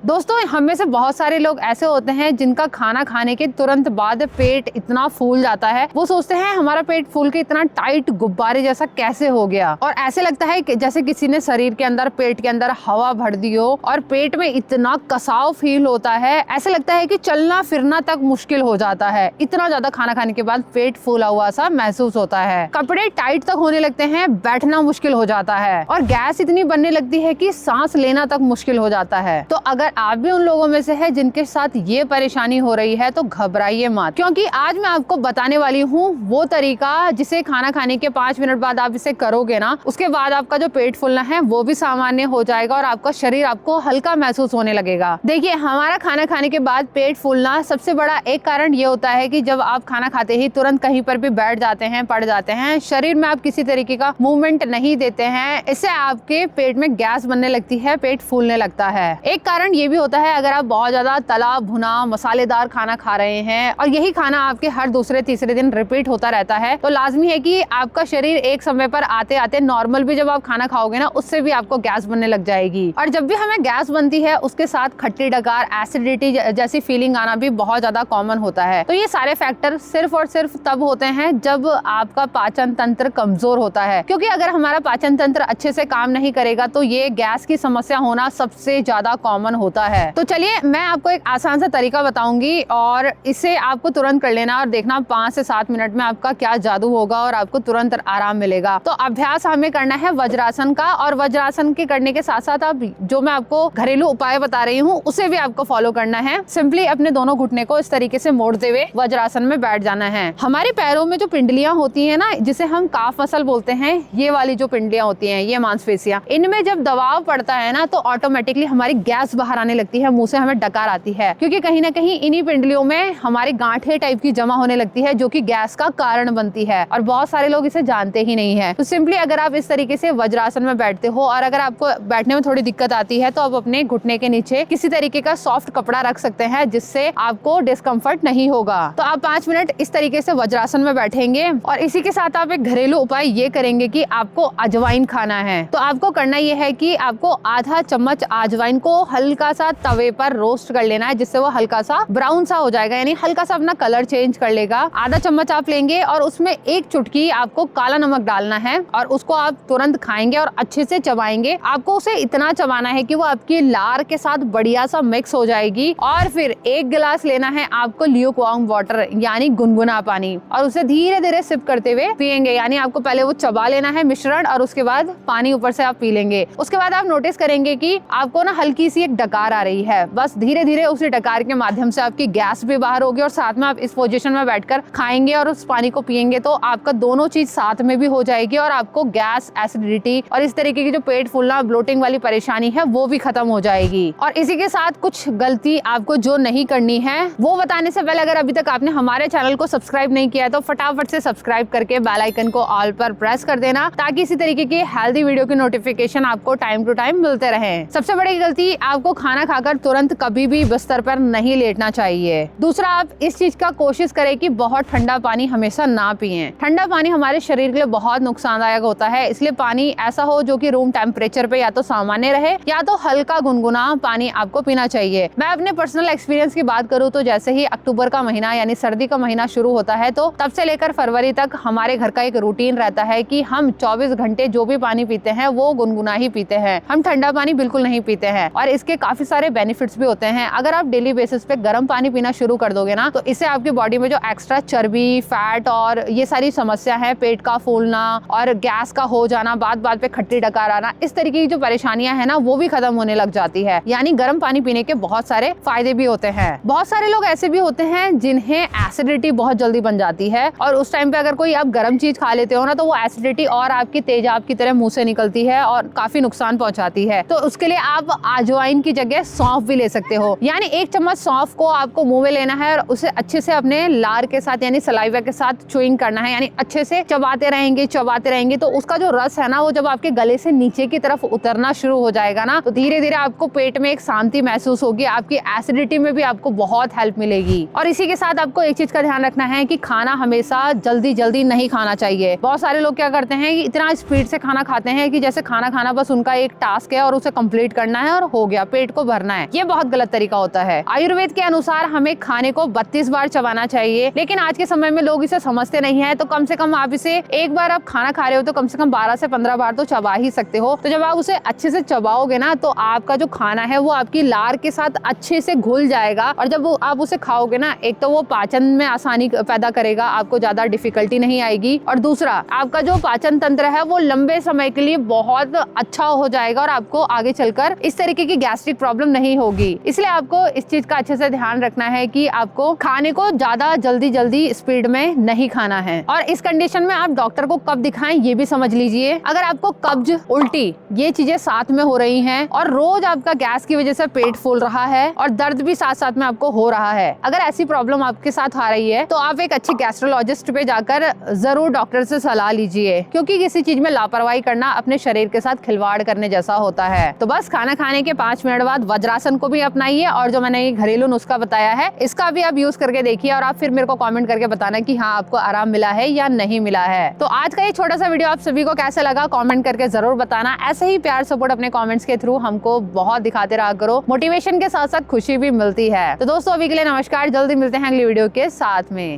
दोस्तों, हम में से बहुत सारे लोग ऐसे होते हैं जिनका खाना खाने के तुरंत बाद पेट इतना फूल जाता है, वो सोचते हैं हमारा पेट फूल के इतना टाइट गुब्बारे जैसा कैसे हो गया, और ऐसे लगता है कि जैसे किसी ने शरीर के अंदर, पेट के अंदर हवा भर दी हो और पेट में इतना कसाव फील होता है। ऐसे लगता है कि चलना फिरना तक मुश्किल हो जाता है, इतना ज्यादा खाना खाने के बाद पेट फूला हुआ सा महसूस होता है। कपड़े टाइट तक होने लगते हैं, बैठना मुश्किल हो जाता है और गैस इतनी बनने लगती है कि सांस लेना तक मुश्किल हो जाता है। तो अगर आप भी उन लोगों में से है जिनके साथ ये परेशानी हो रही है तो घबराइए मत, क्योंकि आज मैं आपको बताने वाली हूँ वो तरीका जिसे खाना खाने के 5 मिनट बाद आप इसे करोगे ना, उसके बाद आपका जो पेट फूलना है वो भी सामान्य हो जाएगा और आपका शरीर आपको हल्का महसूस होने लगेगा। देखिए, हमारा खाना खाने के बाद पेट फूलना सबसे बड़ा एक कारण ये होता है कि जब आप खाना खाते ही तुरंत कहीं पर भी बैठ जाते हैं, पड़ जाते हैं, शरीर में आप किसी तरीके का मूवमेंट नहीं देते हैं, इससे आपके पेट में गैस बनने लगती है, पेट फूलने लगता है। एक कारण ये भी होता है अगर आप बहुत ज्यादा तला भुना मसालेदार खाना खा रहे हैं और यही खाना आपके हर दूसरे तीसरे दिन रिपीट होता रहता है, तो लाजमी है कि आपका शरीर एक समय पर आते आते नॉर्मल भी जब आप खाना खाओगे ना, उससे भी आपको गैस बनने लग जाएगी। और जब भी हमें गैस बनती है उसके साथ खट्टी डकार, एसिडिटी जैसी फीलिंग आना भी बहुत ज्यादा कॉमन होता है। तो ये सारे फैक्टर सिर्फ और सिर्फ तब होते हैं जब आपका पाचन तंत्र कमजोर होता है, क्योंकि अगर हमारा पाचन तंत्र अच्छे से काम नहीं करेगा तो ये गैस की समस्या होना सबसे ज्यादा कॉमन होता है। तो चलिए, मैं आपको एक आसान सा तरीका बताऊंगी और इसे आपको तुरंत कर लेना और देखना 5 से 7 मिनट में आपका क्या जादू होगा और आपको तुरंत आराम मिलेगा। तो अभ्यास हमें करना है वज्रासन का, और वज्रासन के करने के साथ साथ आप जो मैं आपको घरेलू उपाय बता रही हूँ उसे भी आपको फॉलो करना है। सिंपली अपने दोनों घुटने को इस तरीके से मोड़ते हुए वज्रासन में बैठ जाना है। हमारे पैरों में जो पिंडलियां होती है ना, जिसे हम काफ मसल बोलते हैं, ये वाली जो पिंडलियां होती है, ये मांसपेशियां, इनमें जब दबाव पड़ता है ना तो ऑटोमेटिकली हमारी गैस बाहर आने लगती है, मुंह से हमें डकार आती है, क्योंकि कहीं ना कहीं इन्हीं पिंडलियों में हमारी गांठें टाइप की जमा होने लगती है जो कि गैस का कारण बनती है, और बहुत सारे लोग इसे जानते ही नहीं है। तो सिंपली अगर आप इस तरीके से वज्रासन में बैठते हो और अगर आपको बैठने में थोड़ी दिक्कत आती है तो आप अपने घुटने के नीचे किसी तरीके का सॉफ्ट कपड़ा रख सकते हैं जिससे आपको डिस्कम्फर्ट नहीं होगा। तो आप 5 मिनट इस तरीके से वज्रासन में बैठेंगे और इसी के साथ आप एक घरेलू उपाय ये करेंगे कि आपको अजवाइन खाना है। तो आपको करना ये है कि आपको आधा चम्मच अजवाइन को हल्का सा तवे पर रोस्ट कर लेना है, जिससे वो हल्का सा ब्राउन सा हो जाएगा, यानी हल्का सा अपना कलर चेंज कर लेगा। आधा चम्मच आप लेंगे और उसमें 1 चुटकी आपको काला नमक डालना है और उसको आप तुरंत खाएंगे और अच्छे से चबाएंगे। आपको उसे इतना चबाना है कि वो आपकी लार के साथ बढ़िया सा मिक्स हो जाएगी। और फिर 1 गिलास लेना है आपको ल्यूकवार्म वाटर, यानी गुनगुना पानी, और उसे धीरे धीरे सिप करते हुए पिएंगे। यानी आपको पहले वो चबा लेना है मिश्रण और उसके बाद पानी ऊपर से आप पी लेंगे। उसके बाद आप नोटिस करेंगे कि आपको ना हल्की सी एक डकार आ रही है, बस धीरे धीरे उसी डकार के माध्यम से आपकी गैस भी बाहर होगी और साथ में आप इस पोजीशन में बैठकर खाएंगे और उस पानी को पिएंगे तो आपका दोनों चीज साथ में भी हो जाएगी और आपको गैस, एसिडिटी और इस तरीके की जो पेट फूलना, ब्लोटिंग वाली परेशानी है वो भी खत्म हो जाएगी। और इसी के साथ कुछ गलती आपको जो नहीं करनी है वो बताने से पहले, अगर अभी तक आपने हमारे चैनल को सब्सक्राइब नहीं किया है तो फटाफट से सब्सक्राइब करके बेल आइकन को ऑल पर प्रेस कर देना, ताकि इसी तरीके की हेल्दी वीडियो की नोटिफिकेशन आपको टाइम टू टाइम मिलते रहे। सबसे बड़ी गलती, आपको खाना खाकर तुरंत कभी भी बिस्तर पर नहीं लेटना चाहिए। दूसरा, आप इस चीज का कोशिश करें कि बहुत ठंडा पानी हमेशा ना पिएं। ठंडा पानी हमारे शरीर के लिए बहुत नुकसानदायक होता है, इसलिए पानी ऐसा हो जो कि रूम टेम्परेचर पे या तो सामान्य रहे या तो हल्का गुनगुना पानी आपको पीना चाहिए। मैं अपने पर्सनल एक्सपीरियंस की बात करूँ तो जैसे ही अक्टूबर का महीना यानी सर्दी का महीना शुरू होता है तो तब से लेकर फरवरी तक हमारे घर का एक रूटीन रहता है कि हम 24 घंटे जो भी पानी पीते हैं वो गुनगुना ही पीते हैं, हम ठंडा पानी बिल्कुल नहीं पीते हैं। और इसके काफी सारे बेनिफिट्स भी होते हैं। अगर आप डेली बेसिस पे गर्म पानी पीना शुरू कर दोगे ना तो इससे आपकी बॉडी में जो एक्स्ट्रा चर्बी, फैट और ये सारी समस्या है, पेट का फूलना और गैस का हो जाना, बात बात पे खट्टी डकार आना, इस तरीके की जो परेशानियां है ना वो भी खत्म होने लग जाती है। यानी गर्म पानी पीने के बहुत सारे फायदे भी होते हैं। बहुत सारे लोग ऐसे भी होते हैं जिन्हें एसिडिटी बहुत जल्दी बन जाती है और उस टाइम पे अगर कोई आप गर्म चीज खा लेते हो ना तो वो एसिडिटी और आपकी तेजाब की तरह मुंह से निकलती है और काफी नुकसान पहुंचाती है। तो उसके लिए आप अजवाइन की जगह सौंफ भी ले सकते हो। यानी 1 चम्मच सौंफ को आपको मुंह में लेना है और उसे अच्छे से अपने लार के साथ यानी सलाइवा के साथ च्यूइंग करना है, यानी अच्छे से चबाते रहेंगे तो उसका जो रस है ना वो जब आपके गले से नीचे की तरफ उतरना शुरू हो जाएगा ना तो धीरे धीरे आपको पेट में एक शांति महसूस होगी, आपकी एसिडिटी में भी आपको बहुत हेल्प मिलेगी। और इसी के साथ आपको एक चीज का ध्यान रखना है कि खाना हमेशा जल्दी जल्दी नहीं खाना चाहिए। बहुत सारे लोग क्या करते हैं कि इतना स्पीड से खाना खाते हैं कि जैसे खाना खाना बस उनका एक टास्क है और उसे कंप्लीट करना है और हो गया, पेट आपको भरना है, ये बहुत गलत तरीका होता है। आयुर्वेद के अनुसार हमें खाने को 32 बार चबाना चाहिए, लेकिन आज के समय में लोग इसे समझते नहीं है। तो कम से कम आप इसे एक बार आप खाना खा रहे हो तो कम से कम 12 से 15 बार तो चबा ही सकते हो। तो जब आप उसे अच्छे से चबाओगे ना तो आपका जो खाना है वो आपकी लार के साथ अच्छे से घुल जाएगा, और जब आप उसे खाओगे ना, एक तो वो पाचन में आसानी पैदा करेगा, आपको ज्यादा डिफिकल्टी नहीं आएगी, और दूसरा आपका जो पाचन तंत्र है वो लंबे समय के लिए बहुत अच्छा हो जाएगा और आपको आगे चलकर इस तरीके की गैस्ट्रिक प्रॉब्लम नहीं होगी। इसलिए आपको इस चीज का अच्छे से ध्यान रखना है कि आपको खाने को ज्यादा जल्दी स्पीड में नहीं खाना है। और इस कंडीशन में आप डॉक्टर को कब दिखाएं ये भी समझ लीजिए। अगर आपको कब्ज, उल्टी ये चीजें साथ में हो रही हैं और रोज आपका गैस की वजह से पेट फूल रहा है और दर्द भी साथ साथ में आपको हो रहा है, अगर ऐसी प्रॉब्लम आपके साथ आ रही है तो आप एक अच्छे गैस्ट्रोलॉजिस्ट पे जाकर जरूर डॉक्टर से सलाह लीजिए, क्योंकि किसी चीज में लापरवाही करना अपने शरीर के साथ खिलवाड़ करने जैसा होता है। तो बस खाना खाने के 5 मिनट बाद वज्रासन को भी अपनाइए, और जो मैंने ये घरेलू नुस्खा बताया है इसका भी आप यूज करके देखिए, और आप फिर मेरे को कमेंट करके बताना कि हाँ आपको आराम मिला है या नहीं मिला है। तो आज का ये छोटा सा वीडियो आप सभी को कैसा लगा कमेंट करके जरूर बताना। ऐसे ही प्यार सपोर्ट अपने कमेंट्स के थ्रू हमको बहुत दिखाते रहा करो, मोटिवेशन के साथ साथ खुशी भी मिलती है। तो दोस्तों अभी के लिए नमस्कार, जल्दी मिलते हैं अगली वीडियो के साथ में।